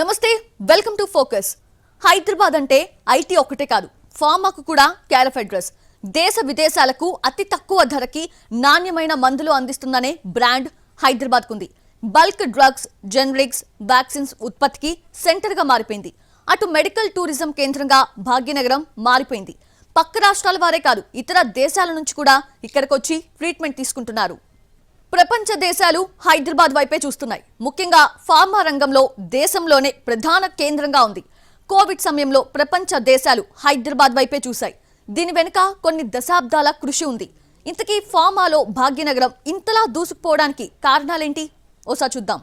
నమస్తే, welcome to focus. Hyderabad అంటే IT ఒక్కటే కాదు, ఫార్మాకు కూడా కేర్ ఆఫ్ అడ్రస్. దేశ విదేశాలకు అతి తక్కువ ధరకి నాణ్యమైన మందులు అందిస్తుందనే బ్రాండ్ హైదరాబాద్ కుంది. బల్క్ డ్రగ్స్, జెనరిక్స్, వ్యాక్సిన్స్ ఉత్పత్తికి సెంటర్గా మారిపోయింది. అటు మెడికల్ టూరిజం కేంద్రంగా భాగ్యనగరం మారిపోయింది. పక్క రాష్ట్రాల వారే కాదు, ఇతర దేశాల నుంచి కూడా ఇక్కడికొచ్చి ట్రీట్మెంట్ తీసుకుంటున్నారు. ప్రపంచ దేశాలు హైదరాబాద్ వైపే చూస్తున్నాయి. ముఖ్యంగా ఫార్మా రంగంలో దేశంలోనే ప్రధాన కేంద్రంగా ఉంది. కోవిడ్ సమయంలో ప్రపంచ దేశాలు హైదరాబాద్ వైపే చూశాయి. దీని వెనుక కొన్ని దశాబ్దాల కృషి ఉంది. ఇంతకీ ఫార్మాలో భాగ్యనగరం ఇంతలా దూసుకుపోవడానికి కారణాలేంటి? ఓసారి చూద్దాం.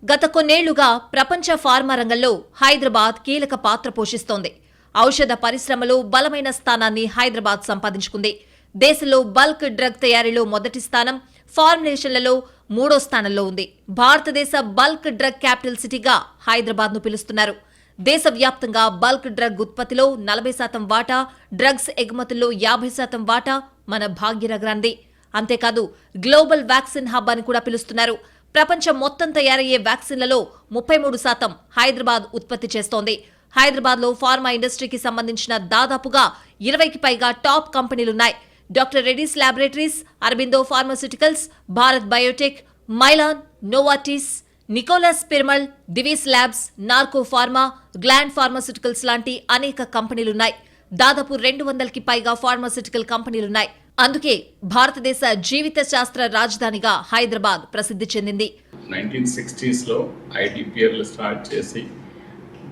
గత కొన్నేళ్లుగా ప్రపంచ ఫార్మా రంగంలో హైదరాబాద్ కీలక పాత్ర పోషిస్తోంది. ఔషధ పరిశ్రమలో బలమైన స్థానాన్ని హైదరాబాద్ సంపాదించుకుంది. దేశంలో బల్క్ డ్రగ్ తయారీలో మొదటి స్థానం, ఫార్ములేషన్లలో 3వ స్థానంలో ఉంది. భారతదేశ బల్క్ డ్రగ్ క్యాపిటల్ సిటీగా హైదరాబాద్ ను పిలుస్తున్నారు. దేశవ్యాప్తంగా బల్క్ డ్రగ్ ఉత్పత్తిలో 40% వాటా, డ్రగ్స్ ఎగుమతుల్లో 50% వాటా మన భాగ్యనగరాంది. అంతేకాదు గ్లోబల్ వ్యాక్సిన్ హబ్ అని కూడా పిలుస్తున్నారు. ప్రపంచం మొత్తం తయారయ్యే వ్యాక్సిన్లలో 33% హైదరాబాద్ ఉత్పత్తి చేస్తోంది. హైదరాబాద్ లో ఫార్మా ఇండస్ట్రీకి సంబంధించిన దాదాపుగా 20కి పైగా టాప్ కంపెనీలున్నాయి. Doctor Reddy's laboratories, Aurobindo pharmaceuticals, Bharat biotech, Mylan, Novartis, Nicholas Piramal, Divi's labs, Natco pharma, Gland pharmaceuticals లాంటి అనేక కంపెనీలున్నాయి. దాదాపు 200కి పైగా ఫార్మాస్యూటికల్ కంపెనీలున్నాయి. అందుకే భారతదేశ జీవిత శాస్త్ర రాజధానిగా హైదరాబాద్ ప్రసిద్ధి చెందింది. 1960s లో ఐడిపిఎల్ స్టార్ట్ చేసి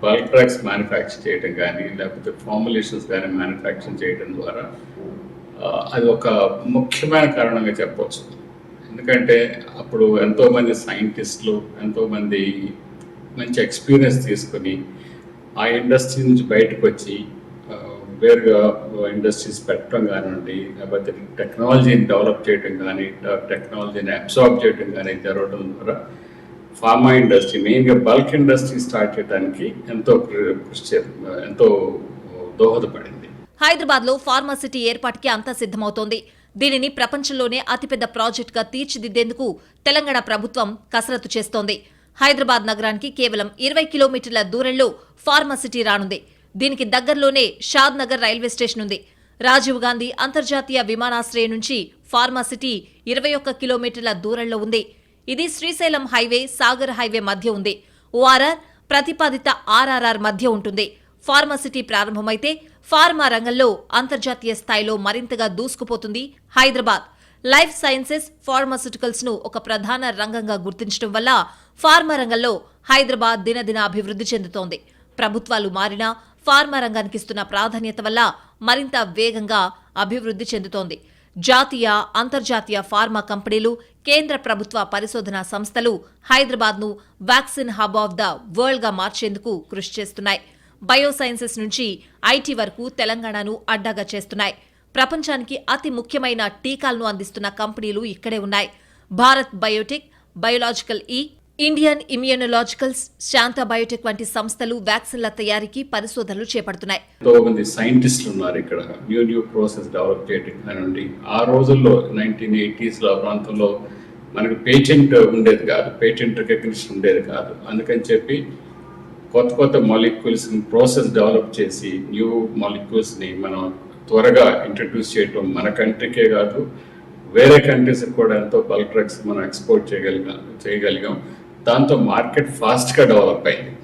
బల్క్ డ్రగ్స్ మ్యానుఫ్యాక్చర్ చేయడం కానీ, లేకపోతే ఫార్ములేషన్స్ కానీ మ్యానుఫ్యాక్చర్ చేయడం ద్వారా అది ఒక ముఖ్యమైన కారణంగా చెప్పవచ్చు. ఎందుకంటే అప్పుడు ఎంతోమంది సైంటిస్టులు, ఎంతోమంది మంచి ఎక్స్పీరియన్స్ తీసుకొని ఆ ఇండస్ట్రీ నుంచి బయటకు వచ్చి వేరుగా ఇండస్ట్రీస్ పెట్టడం కానివ్వండి, లేకపోతే టెక్నాలజీని డెవలప్ చేయడం కానీ, టెక్నాలజీని అబ్సార్బ్ చేయడం కానీ జరగడం ద్వారా ఫార్మా ఇండస్ట్రీ, మెయిన్గా బల్క్ ఇండస్ట్రీ స్టార్ట్ చేయడానికి ఎంతో దోహదపడింది. హైదరాబాద్ లో ఫార్మా సిటీ ఏర్పాటుకి అంతా సిద్ధమవుతోంది. దీనిని ప్రపంచంలోనే అతిపెద్ద ప్రాజెక్టుగా తీర్చిదిద్దేందుకు తెలంగాణ ప్రభుత్వం కసరత్తు చేస్తోంది. హైదరాబాద్ నగరానికి కేవలం 20 కిలోమీటర్ల దూరంలో ఫార్మా సిటీ రానుంది. దీనికి దగ్గరలోనే షాద్ నగర్ రైల్వే స్టేషన్ ఉంది. రాజీవ్ గాంధీ అంతర్జాతీయ విమానాశ్రయం నుంచి ఫార్మా సిటీ 21 కిలోమీటర్ల దూరంలో ఉంది. ఇది శ్రీశైలం హైవే, సాగర్ హైవే మధ్య ఉంది. ఓఆర్ఆర్, ప్రతిపాదిత ఆర్ఆర్ఆర్ మధ్య ఉంటుంది. ఫార్మా సిటీ ప్రారంభమైతే ఫార్మా రంగంలో అంతర్జాతీయ స్థాయిలో మరింతగా దూసుకుపోతుంది హైదరాబాద్. లైఫ్ సైన్సెస్, ఫార్మాస్యూటికల్స్ ను ఒక ప్రధాన రంగంగా గుర్తించడం వల్ల ఫార్మా రంగంలో హైదరాబాద్ దినదిన అభివృద్ధి చెందుతోంది. ప్రభుత్వాలు మారినా ఫార్మా రంగానికి ఇస్తున్న ప్రాధాన్యత వల్ల మరింత వేగంగా అభివృద్ధి చెందుతోంది. జాతీయ, అంతర్జాతీయ ఫార్మా కంపెనీలు, కేంద్ర ప్రభుత్వ పరిశోధనా సంస్థలు హైదరాబాద్ ను vaccine hub of the world గా మార్చేందుకు కృషి చేస్తున్నాయి. బయోసైన్సెస్ నుంచి ఐటీ వరకు తెలంగాణను అడ్డాగా చేస్తున్నాయి. ప్రపంచానికి అతి ముఖ్యమైన టీకాలను అందిస్తున్న కంపెనీలు ఇక్కడే ఉన్నాయి. Bharat biotech, biological Indian immunologicals, Shantha biotech వంటి సంస్థలు వ్యాక్సిన్ల తయారీకి పరిశోధనలు చేపడుతున్నాయి. ఎంతో మంది సైంటిస్టులు ఉన్నారు ఇక్కడ. న్యూ ప్రాసెస్ డెవలప్ చేయడం కానివ్వండి. ఆ రోజుల్లో 1980s లో ప్రాంతంలో మనకు పేటెంట్ ఉండేది కాదు, పేటెంట్ రికగ్నిషన్ ఉండేది కాదు. అందుకని చెప్పి కొత్త మాలిక్యూల్స్ ప్రాసెస్ డెవలప్ చేసి న్యూ మాలిక్యూల్స్ని మనం త్వరగా ఇంట్రడ్యూస్ చేయటం మన కంట్రీకే కాదు, వేరే కంట్రీస్కి కూడా ఎంతో బల్క్ డ్రగ్స్ మనం ఎక్స్పోర్ట్ చేయగలిగాం. దాంతో మార్కెట్ ఫాస్ట్గా డెవలప్ అయింది.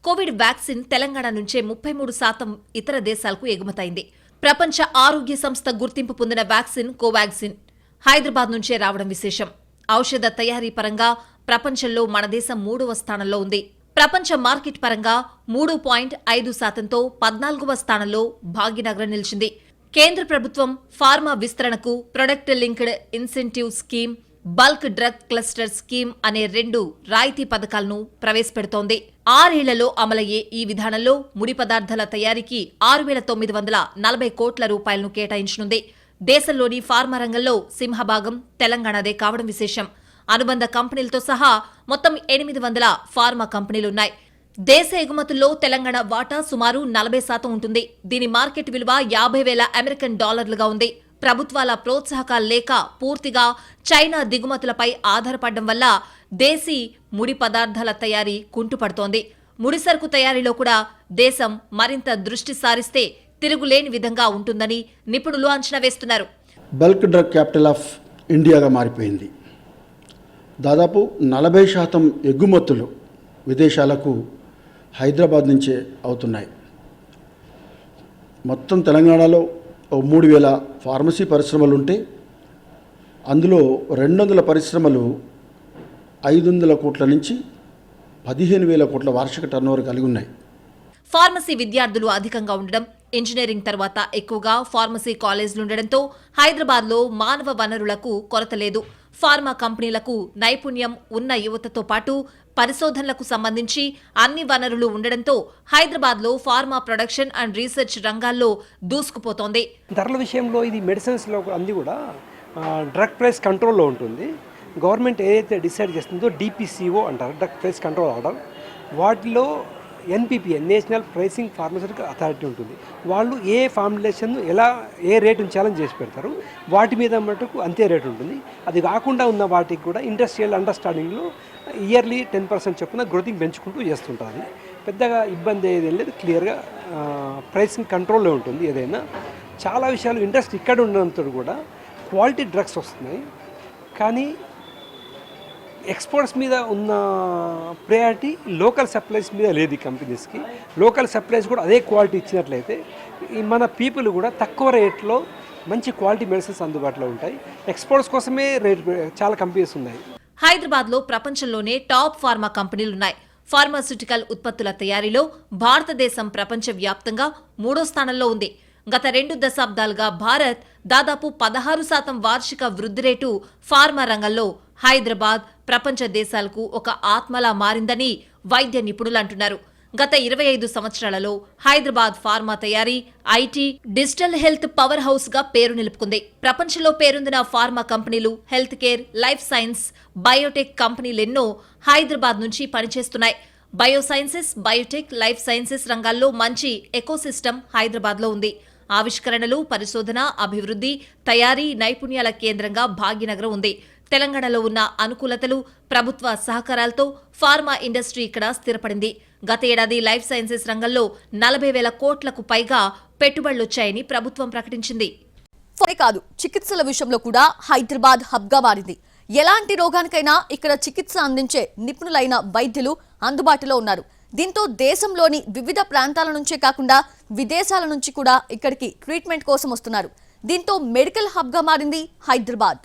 కోవిడ్ వ్యాక్సిన్ తెలంగాణ నుంచే 33% ఇతర దేశాలకు ఎగుమతైంది. ప్రపంచ ఆరోగ్య సంస్థ గుర్తింపు పొందిన వ్యాక్సిన్ కోవాక్సిన్ హైదరాబాద్ నుంచే రావడం విశేషం. ఔషధ తయారీ పరంగా ప్రపంచంలో మన దేశం 3వ స్థానంలో ఉంది. ప్రపంచ మార్కెట్ పరంగా 3.5%తో 14వ స్థానంలో భాగ్యనగరం నిలిచింది. కేంద్ర ప్రభుత్వం ఫార్మా విస్తరణకు product linked incentive scheme, bulk drug cluster scheme అనే 2 రాయితీ పథకాలను ప్రవేశపెడుతోంది. 6 ఏళ్లలో అమలయ్యే ఈ విధానంలో ముడి పదార్థాల తయారీకి 6,940 కోట్ల రూపాయలను కేటాయించనుంది. దేశంలోని ఫార్మా రంగంలో సింహభాగం తెలంగాణదే కావడం విశేషం. అనుబంధ కంపెనీలతో సహా మొత్తం 800 ఫార్మా కంపెనీలున్నాయి. దేశ ఎగుమతుల్లో తెలంగాణ వాటా సుమారు 40% ఉంటుంది. దీని మార్కెట్ విలువ $50,000 ఉంది. ప్రభుత్వాల ప్రోత్సాహకాలు లేక పూర్తిగా చైనా దిగుమతులపై ఆధారపడడం వల్ల దేశీ ముడి పదార్థాల తయారీ కుంటుపడుతోంది. ముడిసరుకు తయారీలో కూడా దేశం మరింత దృష్టి సారిస్తే తిరుగులేని విధంగా ఉంటుందని నిపుణులు అంచనా వేస్తున్నారు. బల్క్ డ్రగ్ క్యాపిటల్ ఆఫ్ ఇండియాగా మారిపోయింది. దాదాపు 40% ఎగుమతులు విదేశాలకు హైదరాబాద్ నుంచే అవుతున్నాయి. మొత్తం తెలంగాణలో 3,000 ఫార్మసీ పరిశ్రమలు ఉంటే అందులో 200 పరిశ్రమలు 500 కోట్ల నుంచి 15,000 కోట్ల వార్షిక టర్నోవర్ కలిగి ఉన్నాయి. ఫార్మసీ విద్యార్థులు అధికంగా ఉండడం, ఇంజనీరింగ్ తర్వాత ఎక్కువగా ఫార్మసీ కాలేజీలు ఉండడంతో హైదరాబాద్లో మానవ వనరులకు కొరత లేదు. ఫార్మా కంపెనీలకు నైపుణ్యం ఉన్న యువతతో పాటు పరిశోధనలకు సంబంధించి అన్ని వనరులు ఉండడంతో హైదరాబాద్లో ఫార్మా ప్రొడక్షన్ అండ్ రీసెర్చ్ రంగాల్లో దూసుకుపోతోంది. ధరల విషయంలో ఇది మెడిసిన్స్లో అన్ని కూడా డ్రగ్ ప్రైస్ కంట్రోల్లో ఉంటుంది. గవర్నమెంట్ ఏదైతే డిసైడ్ చేస్తుందో DPCO అంటారు, డ్రగ్ ప్రైస్ కంట్రోల్ ఆర్డర్, వాటిలో NPPA national pricing pharmaceutical authority ఉంటుంది. వాళ్ళు ఏ ఫార్ములేషన్ ఎలా ఏ రేట్ ఉంచాలని చేసి పెడతారు. వాటి మీద మటుకు అంతే రేట్ ఉంటుంది. అది కాకుండా ఉన్న వాటికి కూడా ఇండస్ట్రియల్ అండర్స్టాండింగ్లో ఇయర్లీ 10% చొప్పున గ్రోతింగ్ పెంచుకుంటూ చేస్తుంటుంది. పెద్దగా ఇబ్బంది ఏదేం లేదు, క్లియర్గా ప్రైసింగ్ కంట్రోల్లో ఉంటుంది. ఏదైనా చాలా విషయాలు ఇండస్ట్రీ ఇక్కడ ఉండడంతో కూడా క్వాలిటీ డ్రగ్స్ వస్తున్నాయి. కానీ ఎక్స్పోర్ట్స్ మీద ఉన్న ప్రయారిటీ లోకల్ సప్లైస్ మీద లేదు. ఈ కంపెనీస్కి లోకల్ సప్లైస్ కూడా అదే క్వాలిటీ ఇచ్చినట్లయితే మన పీపుల్ కూడా తక్కువ రేట్లో మంచి క్వాలిటీ మెడిసిన్స్ అందుబాటులో ఉంటాయి. ఎక్స్పోర్ట్స్ కోసమే రేట్ చాలా కంపెనీస్ ఉన్నాయి. హైదరాబాద్లో ప్రపంచంలోనే టాప్ ఫార్మా కంపెనీలున్నాయి. ఫార్మాస్యూటికల్ ఉత్పత్తుల తయారీలో భారతదేశం ప్రపంచవ్యాప్తంగా 3వ స్థానంలో ఉంది. గత 2 దశాబ్దాలుగా భారత్ దాదాపు 16% వార్షిక వృద్ధి రేటు ఫార్మా రంగంలో హైదరాబాద్ ప్రపంచ దేశాలకు ఒక ఆత్మలా మారిందని వైద్య నిపుణులు అంటున్నారు. గత 25 సంవత్సరాలలో హైదరాబాద్ ఫార్మా తయారీ, IT, digital health powerhouse గా పేరు నిలుపుకుంది. ప్రపంచంలో పేరొందిన ఫార్మా కంపెనీలు, healthcare, life science, biotech కంపెనీలెన్నో హైదరాబాద్ నుంచి పనిచేస్తున్నాయి. బయోసైన్సెస్, బయోటెక్, లైఫ్ సైన్సెస్ రంగాల్లో మంచి ఎకోసిస్టమ్ హైదరాబాద్లో ఉంది. ఆవిష్కరణలు, పరిశోధన, అభివృద్ధి, తయారీ, నైపుణ్యాల కేంద్రంగా భాగ్యనగరం ఉంది. తెలంగాణలో ఉన్న అనుకూలతలు, ప్రభుత్వ సహకారాలతో ఫార్మా ఇండస్ట్రీ ఇక్కడ స్థిరపడింది. గత ఏడాది లైఫ్ సైన్సెస్ రంగంలో 40,000 కోట్లకు పైగా పెట్టుబడులొచ్చాయని ప్రభుత్వం ప్రకటించింది. కాదు, చికిత్సల విషయంలో కూడా హైదరాబాద్ హబ్గా మారింది. ఎలాంటి రోగానికైనా ఇక్కడ చికిత్స అందించే నిపుణులైన వైద్యులు అందుబాటులో ఉన్నారు. దీంతో దేశంలోని వివిధ ప్రాంతాల నుంచే కాకుండా విదేశాల నుంచి కూడా ఇక్కడికి ట్రీట్మెంట్ కోసం వస్తున్నారు. దీంతో మెడికల్ హబ్గా మారింది హైదరాబాద్.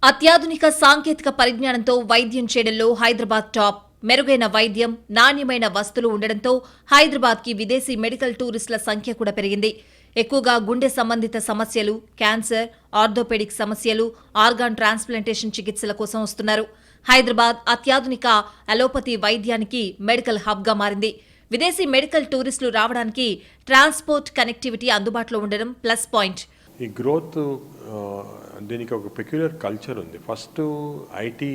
అత్యాధునిక సాంకేతిక పరిజ్ఞానంతో వైద్యం చేయడంలో హైదరాబాద్ టాప్. మెరుగైన వైద్యం, నాణ్యమైన వస్తువులు ఉండడంతో హైదరాబాద్కి విదేశీ మెడికల్ టూరిస్టుల సంఖ్య కూడా పెరిగింది. ఎక్కువగా గుండె సంబంధిత సమస్యలు, క్యాన్సర్, ఆర్థోపెడిక్ సమస్యలు, ఆర్గాన్ ట్రాన్స్ప్లాంటేషన్ చికిత్సల కోసం వస్తున్నారు. హైదరాబాద్ అత్యాధునిక అలోపతి వైద్యానికి మెడికల్ హబ్గా మారింది. విదేశీ మెడికల్ టూరిస్టులు రావడానికి ట్రాన్స్పోర్ట్ కనెక్టివిటీ అందుబాటులో ఉండడం ప్లస్ పాయింట్. ఈ గ్రోత్ దీనికి ఒక పెక్యులర్ కల్చర్ ఉంది. ఫస్ట్ ఐటీ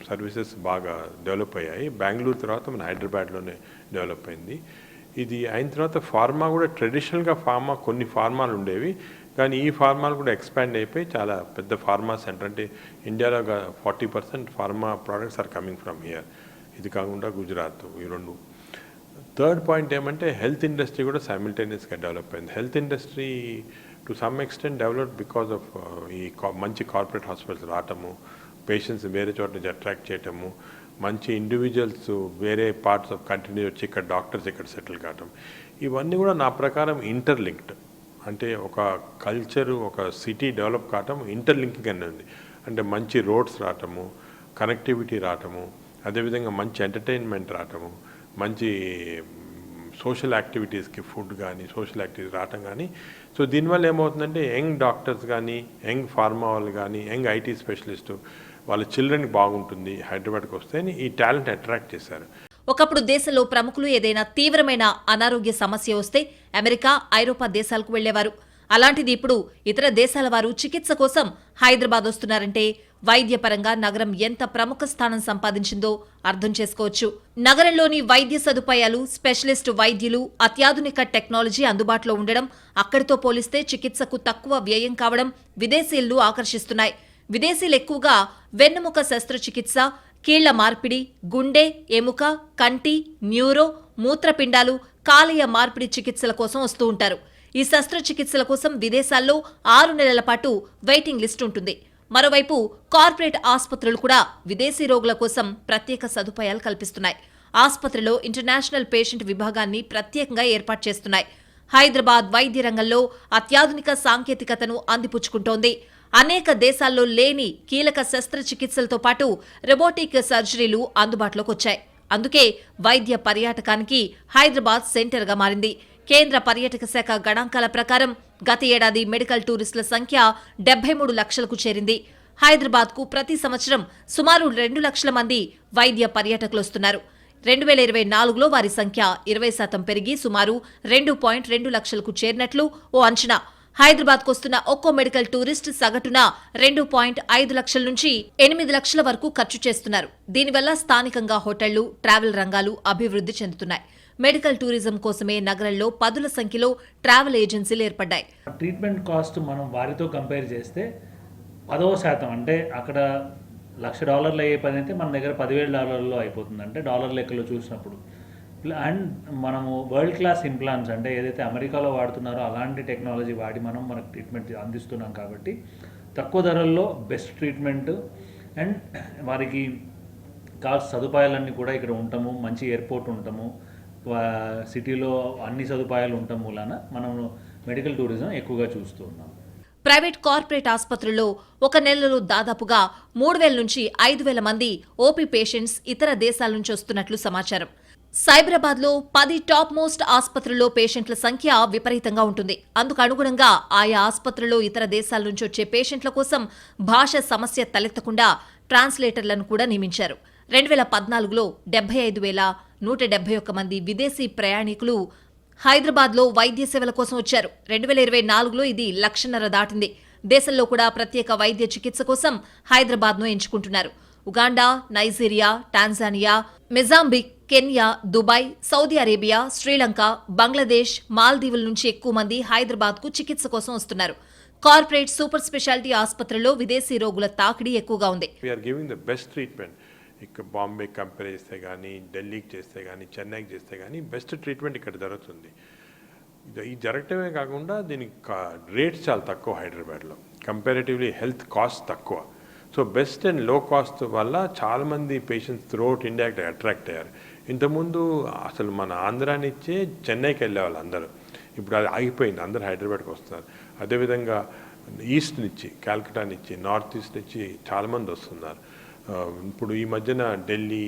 సర్వీసెస్ బాగా డెవలప్ అయ్యాయి. బెంగళూరు తర్వాత మన హైదరాబాద్లోనే డెవలప్ అయింది. ఇది అయిన తర్వాత ఫార్మా కూడా ట్రెడిషనల్గా కొన్ని ఫార్మాలు ఉండేవి, కానీ ఈ ఫార్మాలు కూడా ఎక్స్పాండ్ అయిపోయి చాలా పెద్ద ఫార్మా సెంటర్. అంటే ఇండియాలో 40% pharma products are coming from here. ఇది కాకుండా గుజరాత్, ఈ రెండు. థర్డ్ పాయింట్ ఏమంటే హెల్త్ ఇండస్ట్రీ కూడా సైమిల్టేనియస్గా డెవలప్ అయింది. Health industry to some extent develop because of ఈ మంచి కార్పొరేట్ హాస్పిటల్స్ రావటము, పేషెంట్స్ వేరే చోట నుంచి అట్రాక్ట్ చేయటము, మంచి ఇండివిజువల్స్ వేరే పార్ట్స్ ఆఫ్ కంట్రీ వచ్చి ఇక్కడ డాక్టర్స్ ఇక్కడ సెటిల్ కావటం, ఇవన్నీ కూడా నా ప్రకారం ఇంటర్లింక్డ్. అంటే ఒక కల్చరు, ఒక సిటీ డెవలప్ కావటం ఇంటర్లింకింగ్ అనేది ఉంది. అంటే మంచి రోడ్స్ రావటము, కనెక్టివిటీ రావటము, అదేవిధంగా మంచి ఎంటర్టైన్మెంట్ రావటము, మంచి సోషల్ యాక్టివిటీస్కి ఫుడ్ కానీ సోషల్ యాక్టివిటీస్ రావటం కానీ. సో దీనివల్ల ఏమవుతుందంటే యంగ్ డాక్టర్స్ కానీ, యంగ్ ఫార్మా వాళ్ళు కానీ, యంగ్ ఐటీ స్పెషలిస్టు వాళ్ళ చిల్డ్రన్కి బాగుంటుంది హైదరాబాద్కి వస్తే అని ఈ టాలెంట్ అట్రాక్ట్ చేశారు. ఒకప్పుడు దేశంలో ప్రముఖులు ఏదైనా తీవ్రమైన అనారోగ్య సమస్య వస్తే అమెరికా, ఐరోపా దేశాలకు వెళ్లేవారు. అలాంటిది ఇప్పుడు ఇతర దేశాల వారు చికిత్స కోసం హైదరాబాద్ వస్తున్నారంటే వైద్యపరంగా నగరం ఎంత ప్రముఖ స్థానం సంపాదించిందో అర్థం చేసుకోవచ్చు. నగరంలోని వైద్య సదుపాయాలు, స్పెషలిస్ట్ వైద్యులు, అత్యాధునిక టెక్నాలజీ అందుబాటులో ఉండడం, అక్కడితో పోలిస్తే చికిత్సకు తక్కువ వ్యయం కావడం విదేశీయులను ఆకర్షిస్తున్నాయి. విదేశీయులు ఎక్కువగా వెన్నెముక శస్త్రచికిత్స, కీళ్ల మార్పిడి, గుండె, ఎముక, కంటి, న్యూరో, మూత్రపిండాలు, కాలేయ మార్పిడి చికిత్సల కోసం వస్తూ ఉంటారు. ఈ శస్త్రచికిత్సల కోసం విదేశాల్లో 6 నెలల పాటు వెయిటింగ్ లిస్ట్ ఉంటుంది. మరోవైపు కార్పొరేట్ ఆసుపత్రులు కూడా విదేశీ రోగుల కోసం ప్రత్యేక సదుపాయాలు కల్పిస్తున్నాయి. ఆసుపత్రిలో ఇంటర్నేషనల్ పేషెంట్ విభాగాన్ని ప్రత్యేకంగా ఏర్పాటు చేస్తున్నాయి. హైదరాబాద్ వైద్య రంగంలో అత్యాధునిక సాంకేతికతను అందిపుచ్చుకుంటోంది. అనేక దేశాల్లో లేని కీలక శస్త్రచికిత్సలతో పాటు రోబోటిక్ సర్జరీలు అందుబాటులోకి వచ్చాయి. అందుకే వైద్య పర్యాటకానికి హైదరాబాద్ సెంటర్గా మారింది. కేంద్ర పర్యాటక శాఖ గణాంకాల ప్రకారం గత ఏడాది మెడికల్ టూరిస్టుల సంఖ్య 73 లక్షలకు చేరింది. హైదరాబాద్కు ప్రతి సంవత్సరం సుమారు 2 లక్షల మంది వైద్య పర్యాటకులు వస్తున్నారు. 2024లో వారి సంఖ్య 20% పెరిగి సుమారు 2.2 లక్షలకు చేరినట్లు ఓ అంచనా. హైదరాబాద్కు వస్తున్న ఒక్కో మెడికల్ టూరిస్ట్ సగటున 2.5 లక్షల నుంచి 8 లక్షల వరకు ఖర్చు చేస్తున్నారు. దీనివల్ల స్థానికంగా హోటళ్లు, ట్రావెల్ రంగాలు అభివృద్ధి చెందుతున్నాయి. మెడికల్ టూరిజం కోసమే నగరంలో పదుల సంఖ్యలో ట్రావెల్ ఏజెన్సీలు ఏర్పడ్డాయి. ట్రీట్మెంట్ కాస్ట్ మనం వారితో కంపేర్ చేస్తే 10% అంటే అక్కడ $1,00,000 అయ్యే పని అయితే మన దగ్గర $10,000 అయిపోతుంది. అంటే డాలర్ లెక్కలో చూసినప్పుడు. అండ్ మనము వరల్డ్ క్లాస్ ఇంప్లాంట్స్ అంటే ఏదైతే అమెరికాలో వాడుతున్నారో అలాంటి టెక్నాలజీ వాడి మనకు ట్రీట్మెంట్ అందిస్తున్నాం కాబట్టి తక్కువ ధరల్లో బెస్ట్ ట్రీట్మెంట్ అండ్ వారికి కావాల్సిన సదుపాయాలన్నీ కూడా ఇక్కడ ఉంటాము. మంచి ఎయిర్పోర్ట్ ఉంటాము, సిటీలో అన్ని సదుపాయాలు ఉండటం మూలాన మనం మెడికల్ టూరిజం ఎక్కువగా చూస్తూ ఉన్నాం. ప్రైవేట్ కార్పొరేట్ ఆసుపత్రుల్లో ఒక నెలలో దాదాపుగా 3,000 నుంచి 5,000 మంది ఓపీ పేషెంట్స్ ఇతర దేశాల నుంచి వస్తున్నట్లు సమాచారం. సైబరాబాద్లో 10 టాప్ మోస్ట్ ఆసుపత్రుల్లో పేషెంట్ల సంఖ్య విపరీతంగా ఉంటుంది. అందుకు అనుగుణంగా ఆయా ఆసుపత్రుల్లో ఇతర దేశాల నుంచి వచ్చే పేషెంట్ల కోసం భాష సమస్య తలెత్తకుండా ట్రాన్స్లేటర్లను కూడా నియమించారు. 2014లో 75,171 మంది విదేశీ ప్రయాణికులు హైదరాబాద్లో వైద్య సేవల కోసం వచ్చారు. 2024లో ఇది 1,50,000 దాటింది. దేశంలో కూడా ప్రత్యేక వైద్య చికిత్స కోసం హైదరాబాద్ను ఎంచుకుంటున్నారు. Uganda, Nigeria, Tanzania, Mozambique, Kenya, Dubai, Saudi Arabia, Sri Lanka, Bangladesh, మాల్దీవుల నుంచి ఎక్కువ మంది హైదరాబాద్కు చికిత్స కోసం వస్తున్నారు. కార్పొరేట్ సూపర్ స్పెషాలిటీ ఆసుపత్రుల్లో విదేశీ రోగుల తాకిడి ఎక్కువగా ఉంది. ఇక్కడ బాంబే కంపేర్ చేస్తే కానీ, ఢిల్లీకి చేస్తే కానీ, చెన్నైకి చేస్తే కానీ బెస్ట్ ట్రీట్మెంట్ ఇక్కడ జరుగుతుంది. ఇది జరగటమే కాకుండా దీనికి రేట్స్ చాలా తక్కువ. హైదరాబాద్లో కంపారిటివ్లీ హెల్త్ కాస్ట్ తక్కువ. సో బెస్ట్ అండ్ లో కాస్ట్ వల్ల చాలామంది పేషెంట్స్ త్రూఅవుట్ ఇండియాకి అట్రాక్ట్ అయ్యారు. ఇంతకుముందు అసలు మన ఆంధ్రా నుంచే చెన్నైకి వెళ్ళేవాళ్ళు అందరూ. ఇప్పుడు అది ఆగిపోయింది, అందరూ హైదరాబాద్కి వస్తున్నారు. అదేవిధంగా ఈస్ట్ నుంచి, కాల్కటా నుంచి, నార్త్ ఈస్ట్ నుంచి చాలామంది వస్తున్నారు. ఇప్పుడు ఈ మధ్యన ఢిల్లీ,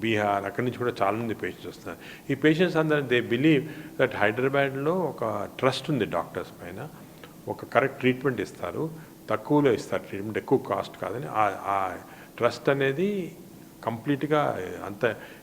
బీహార్ అక్కడి నుంచి కూడా చాలామంది పేషెంట్స్ వస్తున్నారు. ఈ పేషెంట్స్ అందరూ దే బిలీవ్ దట్ హైదరాబాద్లో ఒక ట్రస్ట్ ఉంది డాక్టర్స్ పైన, ఒక కరెక్ట్ ట్రీట్మెంట్ ఇస్తారు, తక్కువలో ఇస్తారు ట్రీట్మెంట్, ఎక్కువ కాస్ట్ కాదని. ఆ ట్రస్ట్ అనేది కంప్లీట్గా అంత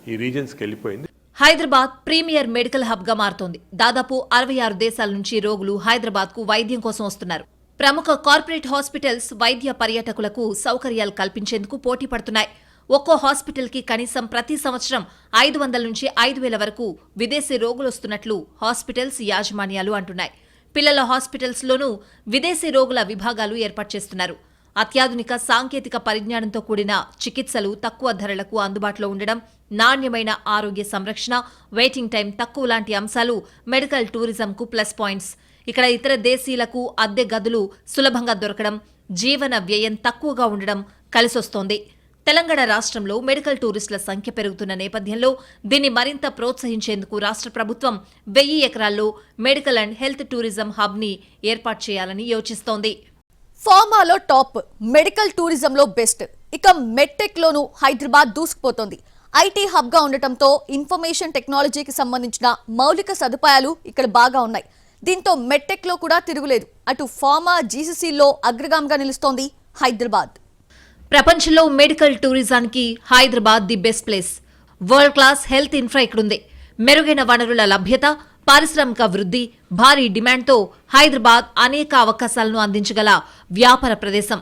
ఈ రీజన్స్కి వెళ్ళిపోయింది. హైదరాబాద్ ప్రీమియర్ మెడికల్ హబ్గా మారుతోంది. దాదాపు 66 దేశాల నుంచి రోగులు హైదరాబాద్కు వైద్యం కోసం వస్తున్నారు. ప్రముఖ కార్పొరేట్ హాస్పిటల్స్ వైద్య పర్యాటకులకు సౌకర్యాలు కల్పించేందుకు పోటీ పడుతున్నాయి. ఒక్కో హాస్పిటల్కి కనీసం ప్రతి సంవత్సరం 500 నుంచి 5,000 వరకు విదేశీ రోగులు వస్తున్నట్లు హాస్పిటల్స్ యాజమాన్యాలు అంటున్నాయి. పిల్లల హాస్పిటల్స్లోనూ విదేశీ రోగుల విభాగాలు ఏర్పాటు చేస్తున్నారు. అత్యాధునిక సాంకేతిక పరిజ్ఞానంతో కూడిన చికిత్సలు తక్కువ ధరలకు అందుబాటులో ఉండడం, నాణ్యమైన ఆరోగ్య సంరక్షణ, వెయిటింగ్ టైం తక్కువ లాంటి అంశాలు మెడికల్ టూరిజంకు ప్లస్ పాయింట్స్. ఇక్కడ ఇతర దేశీయులకు అద్దె గదులు సులభంగా దొరకడం, జీవన వ్యయం తక్కువగా ఉండడం కలిసొస్తోంది. తెలంగాణ రాష్ట్రంలో మెడికల్ టూరిస్టుల సంఖ్య పెరుగుతున్న నేపథ్యంలో దీన్ని మరింత ప్రోత్సహించేందుకు రాష్ట్ర ప్రభుత్వం 1000 ఎకరాల్లో మెడికల్ అండ్ హెల్త్ టూరిజం హబ్ని ఏర్పాటు చేయాలని యోచిస్తోంది. ఫార్మాలో టాప్, మెడికల్ టూరిజంలో బెస్ట్, ఇక మెడ్టెక్లోనూ హైదరాబాద్ దూసుకుపోతోంది. ఐటీ హబ్గా ఉండటంతో ఇన్ఫర్మేషన్ టెక్నాలజీకి సంబంధించిన మౌలిక సదుపాయాలు ఇక్కడ బాగా ఉన్నాయి. దీంతో మెడ్టెక్లో కూడా తిరుగులేదు. అటు ఫార్మా, జీసీసీలో అగ్రగామిగా నిలుస్తోంది హైదరాబాద్. ప్రపంచంలో మెడికల్ టూరిజానికి Hyderabad the best place. World class health infra ఇక్కడుంది. మెరుగైన వనరుల లభ్యత, పారిశ్రామిక వృద్ధి, భారీ డిమాండ్తో హైదరాబాద్ అనేక అవకాశాలను అందించగల వ్యాపార ప్రదేశం.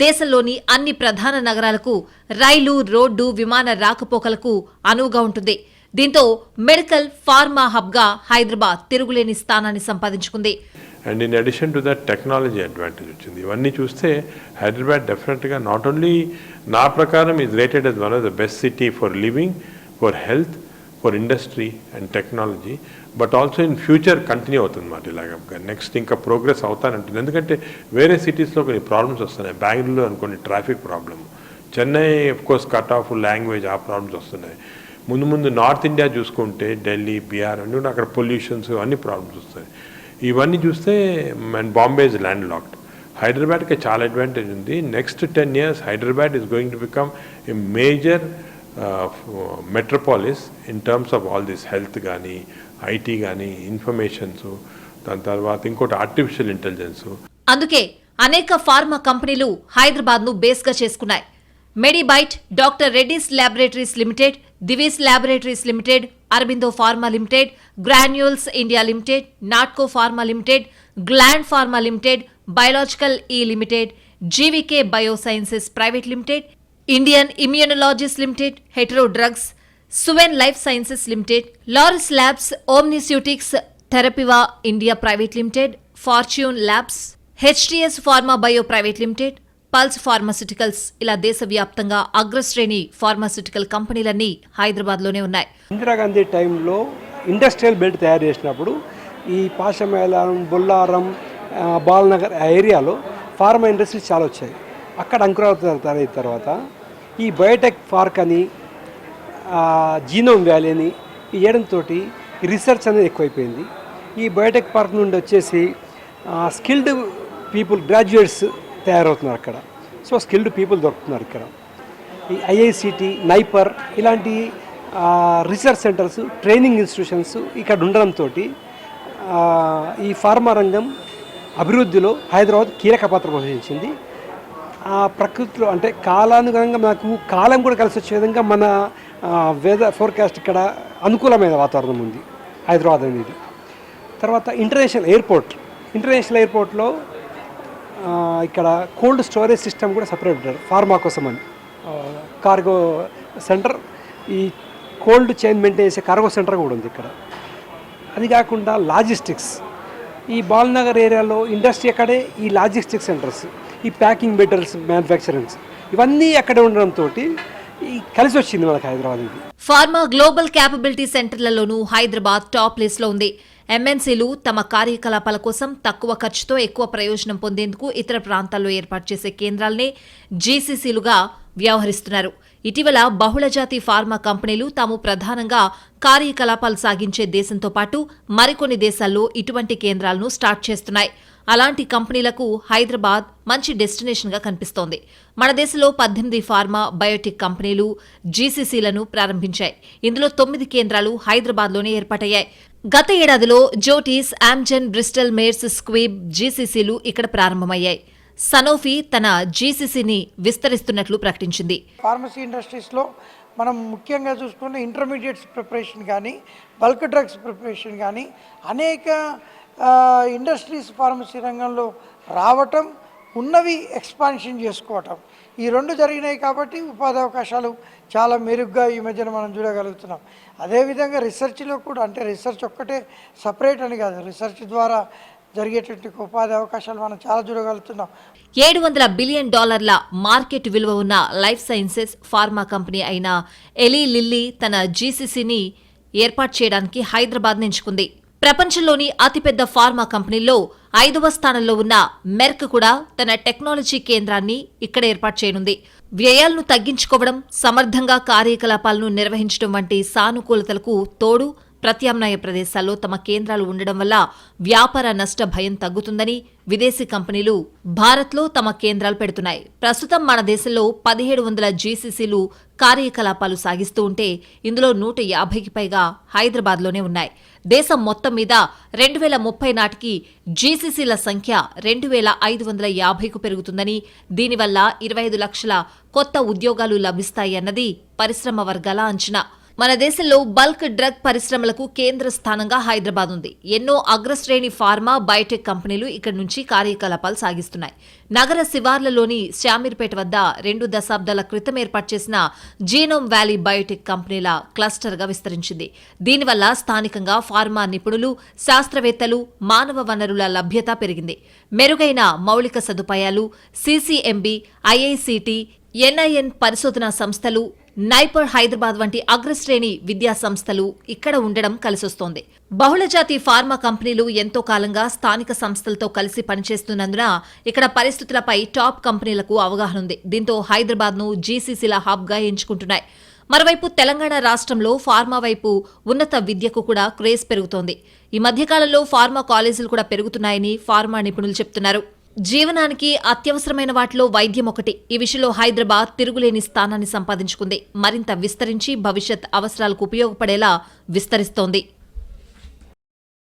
దేశంలోని అన్ని ప్రధాన నగరాలకు రైలు, రోడ్డు, విమాన రాకపోకలకు అనువుగా ఉంటుంది. దీంతో మెడికల్, ఫార్మా హబ్గా హైదరాబాద్ తిరుగులేని స్థానాన్ని సంపాదించుకుంది. And in addition to that technology advantage వచ్చింది. ఇవన్నీ చూస్తే హైదరాబాద్ డెఫినెట్గా నాట్ ఓన్లీ నా ప్రకారం is rated as one of the best city for living, for health, for industry and technology, but also in future continue అవుతుంది మాట ఇలాగ నెక్స్ట్ ఇంకా ప్రోగ్రెస్ అవుతానంటుంది. ఎందుకంటే వేరే సిటీస్లో కొన్ని ప్రాబ్లమ్స్ వస్తున్నాయి. బెంగళూరులో అనుకోండి traffic problem, Chennai course cut off language ఆ ప్రాబ్లమ్స్ వస్తున్నాయి. ముందు నార్త్ ఇండియా చూసుకుంటే ఢిల్లీ, బీహార్ అన్నీ అక్కడ పొల్యూషన్స్ అన్ని ప్రాబ్లమ్స్ వస్తాయి. ఇవన్నీ చూస్తే బాంబే ఇస్ ల్యాండ్ లాక్డ్. హైదరాబాద్కి చాలా అడ్వాంటేజ్ ఉంది. Next 10 years Hyderabad is going to become a major metropolis in terms of all this health కానీ, ఐటీ కానీ, ఇన్ఫర్మేషన్స్, దాని తర్వాత ఇంకోటి ఆర్టిఫిషియల్ ఇంటెలిజెన్స్. అందుకే అనేక ఫార్మా కంపెనీలు హైదరాబాద్ను బేస్గా చేసుకున్నాయి. మెడిబైట్, doctor Reddy's laboratories limited, Divi's laboratories limited, Aurobindo pharma limited, Granules India limited, Natco pharma limited, Gland pharma limited, biological E limited, GVK biosciences private limited, Indian immunologicals limited, Hetero drugs, Suven life sciences limited, Laurus labs, ఓమ్నిస్యూటిక్స్, థెరపివా India private limited, fortune labs, HTS pharma bio private limited, pulse pharmaceuticals, ఇలా దేశవ్యాప్తంగా అగ్రశ్రేణి pharmaceutical కంపెనీలన్నీ హైదరాబాద్లోనే ఉన్నాయి. ఇందిరాగాంధీ టైంలో industrial belt తయారు చేసినప్పుడు ఈ పాషమేళం, బొల్లారం, బాలనగర్ ఆ ఏరియాలో ఫార్మా ఇండస్ట్రీస్ చాలా వచ్చాయి. అక్కడ అంకురార్పణ అయిన తర్వాత ఈ బయోటెక్ పార్క్ అని, జీనోమ్ వ్యాలీ అని ఇవ్వడంతో రీసెర్చ్ అనేది ఎక్కువైపోయింది. ఈ బయోటెక్ పార్క్ నుండి వచ్చేసి స్కిల్డ్ పీపుల్, గ్రాడ్యుయేట్స్ తయారవుతున్నారు అక్కడ. సో స్కిల్డ్ పీపుల్ దొరుకుతున్నారు ఇక్కడ. ఈ ఐఐసిటి, నైపర్ ఇలాంటి రీసెర్చ్ సెంటర్స్, ట్రైనింగ్ ఇన్స్టిట్యూషన్స్ ఇక్కడ ఉండడంతో ఈ ఫార్మా రంగం అభివృద్ధిలో హైదరాబాద్ కీలక పాత్ర పోషించింది. ఆ ప్రకృతిలో అంటే కాలానుగుణంగా మనకు కాలం కూడా కలిసి వచ్చే విధంగా మన వెదర్ ఫోర్కాస్ట్ ఇక్కడ అనుకూలమైన వాతావరణం ఉంది హైదరాబాద్ అనేది. తర్వాత ఇంటర్నేషనల్ ఎయిర్పోర్ట్లో ఇక్కడ కోల్డ్ స్టోరేజ్ సిస్టమ్ కూడా సపరేట్ ఉంటారు ఫార్మా కోసం అని. కార్గో సెంటర్, ఈ కోల్డ్ చైన్ మెయింటైన్ చేసే కార్గో సెంటర్ కూడా ఉంది ఇక్కడ. అది కాకుండా లాజిస్టిక్స్, ఈ బాలనగర్ ఏరియాలో ఇండస్ట్రీ అక్కడే, ఈ లాజిస్టిక్స్ సెంటర్స్, ఈ ప్యాకింగ్ మెటీరియల్స్ మ్యానుఫ్యాక్చరింగ్స్ ఇవన్నీ అక్కడే ఉండడంతో కలిసి వచ్చింది మనకు హైదరాబాద్. ఇది ఫార్మా గ్లోబల్ క్యాపబిలిటీ సెంటర్లలోనూ హైదరాబాద్ టాప్ ప్లేస్లో ఉంది. ఎంఎన్సీలు తమ కార్యకలాపాల కోసం తక్కువ ఖర్చుతో ఎక్కువ ప్రయోజనం పొందేందుకు ఇతర ప్రాంతాల్లో ఏర్పాటు చేసే కేంద్రాలనే జీసీసీలుగా వ్యవహరిస్తున్నారు. ఇటీవల బహుళజాతి ఫార్మా కంపెనీలు తాము ప్రధానంగా కార్యకలాపాలు సాగించే దేశంతో పాటు మరికొన్ని దేశాల్లో ఇటువంటి కేంద్రాలను స్టార్ట్ చేస్తున్నాయి. అలాంటి కంపెనీలకు హైదరాబాద్ మంచి డెస్టినేషన్గా కనిపిస్తోంది. మన దేశంలో 18 ఫార్మా బయోటెక్ కంపెనీలు జీసీసీలను ప్రారంభించాయి. ఇందులో 9 కేంద్రాలు హైదరాబాద్లోనే ఏర్పాటయ్యాయి. గత ఏడాదిలో జోటీస్, ఆమ్జెన్, బ్రిస్టల్ మేర్స్ స్క్వీబ్ జీసీసీలు ఇక్కడ ప్రారంభమయ్యాయి. సనోఫీ తన జీసీసీని విస్తరిస్తున్నట్లు ప్రకటించింది. ఫార్మసీ ఇండస్ట్రీస్లో మనం ముఖ్యంగా చూసుకుంటే ఇంటర్మీడియట్స్ ప్రిపరేషన్ కానీ, బల్క్ డ్రగ్స్ ప్రిపరేషన్ కానీ అనేక ఇండస్ట్రీస్ ఫార్మసీ రంగంలో రావటం, ఉన్నవి ఎక్స్పాన్షన్ చేసుకోవటం, ఈ రెండు జరిగినాయి. కాబట్టి ఉపాధి అవకాశాలు చాలా మెరుగ్గా ఈ మధ్యన మనం చూడగలుగుతున్నాం. అదేవిధంగా రీసెర్చ్లో కూడా, అంటే రీసెర్చ్ ఒక్కటే సపరేట్ అని కాదు, రీసెర్చ్ ద్వారా జరిగేటువంటి ఉపాధి అవకాశాలు మనం చాలా చూడగలుగుతున్నాం. $700 బిలియన్ మార్కెట్ విలువ ఉన్న లైఫ్ సైన్సెస్ ఫార్మా కంపెనీ అయిన ఎలీ లిల్లీ తన జీసీసీని ఏర్పాటు చేయడానికి హైదరాబాద్ ఎంచుకుంది. ప్రపంచంలోని అతిపెద్ద ఫార్మా కంపెనీల్లో 5వ స్థానంలో ఉన్న మెర్క్ కూడా తన టెక్నాలజీ కేంద్రాన్ని ఇక్కడ ఏర్పాటు చేయనుంది. వ్యయాలను తగ్గించుకోవడం, సమర్థంగా కార్యకలాపాలను నిర్వహించడం వంటి సానుకూలతలకు తోడు ప్రత్యామ్నాయ ప్రదేశాల్లో తమ కేంద్రాలు ఉండడం వల్ల వ్యాపార నష్ట భయం తగ్గుతుందని విదేశీ కంపెనీలు భారత్లో తమ కేంద్రాలు పెడుతున్నాయి. ప్రస్తుతం మన దేశంలో 1700 జీసీసీలు కార్యకలాపాలు సాగిస్తూ ఉంటే ఇందులో 150కి పైగా హైదరాబాద్లోనే ఉన్నాయి. దేశం మొత్తం మీద 2030 నాటికి జీసీసీల సంఖ్య 2550కు పెరుగుతుందని, దీనివల్ల 25 లక్షల కొత్త ఉద్యోగాలు లభిస్తాయన్నది పరిశ్రమ వర్గాల అంచనా. మన దేశంలో బల్క్ డ్రగ్ పరిశ్రమలకు కేంద్ర స్థానంగా హైదరాబాద్ ఉంది. ఎన్నో అగ్రశ్రేణి ఫార్మా, బయోటెక్ కంపెనీలు ఇక్కడి నుంచి కార్యకలాపాలు సాగిస్తున్నాయి. నగర శివార్లలోని శామీర్పేట వద్ద 2 దశాబ్దాల క్రితం ఏర్పాటు చేసిన జీనోమ్ వ్యాలీ బయోటెక్ కంపెనీల క్లస్టర్గా విస్తరించింది. దీనివల్ల స్థానికంగా ఫార్మా నిపుణులు, శాస్త్రవేత్తలు, మానవ వనరుల లభ్యత పెరిగింది. మెరుగైన మౌలిక సదుపాయాలు, సీసీఎంబీ, ఐఐసిటి, ఎన్ఐఎన్ పరిశోధనా సంస్థలు, నైపర్ హైదరాబాద్ వంటి అగ్రశ్రేణి విద్యా సంస్థలు ఇక్కడ ఉండడం కలిసొస్తోంది. బహుళజాతి ఫార్మా కంపెనీలు ఎంతో కాలంగా స్థానిక సంస్థలతో కలిసి పనిచేస్తున్నందున ఇక్కడ పరిస్థితులపై టాప్ కంపెనీలకు అవగాహన ఉంది. దీంతో హైదరాబాద్ను జీసీసీల హబ్గా ఎంచుకుంటున్నాయి. మరోవైపు తెలంగాణ రాష్ట్రంలో ఫార్మా వైపు ఉన్నత విద్యకు కూడా క్రేజ్ పెరుగుతోంది. ఈ మధ్యకాలంలో ఫార్మా కాలేజీలు కూడా పెరుగుతున్నాయని ఫార్మా నిపుణులు చెప్తున్నారు. జీవనానికి అత్యవసరమైన వాటిలో వైద్యం ఒకటి. ఈ విషయంలో హైదరాబాద్ తిరుగులేని స్థానాన్ని సంపాదించుకుంది. మరింత విస్తరించి భవిష్యత్ అవసరాలకు ఉపయోగపడేలా విస్తరిస్తోంది.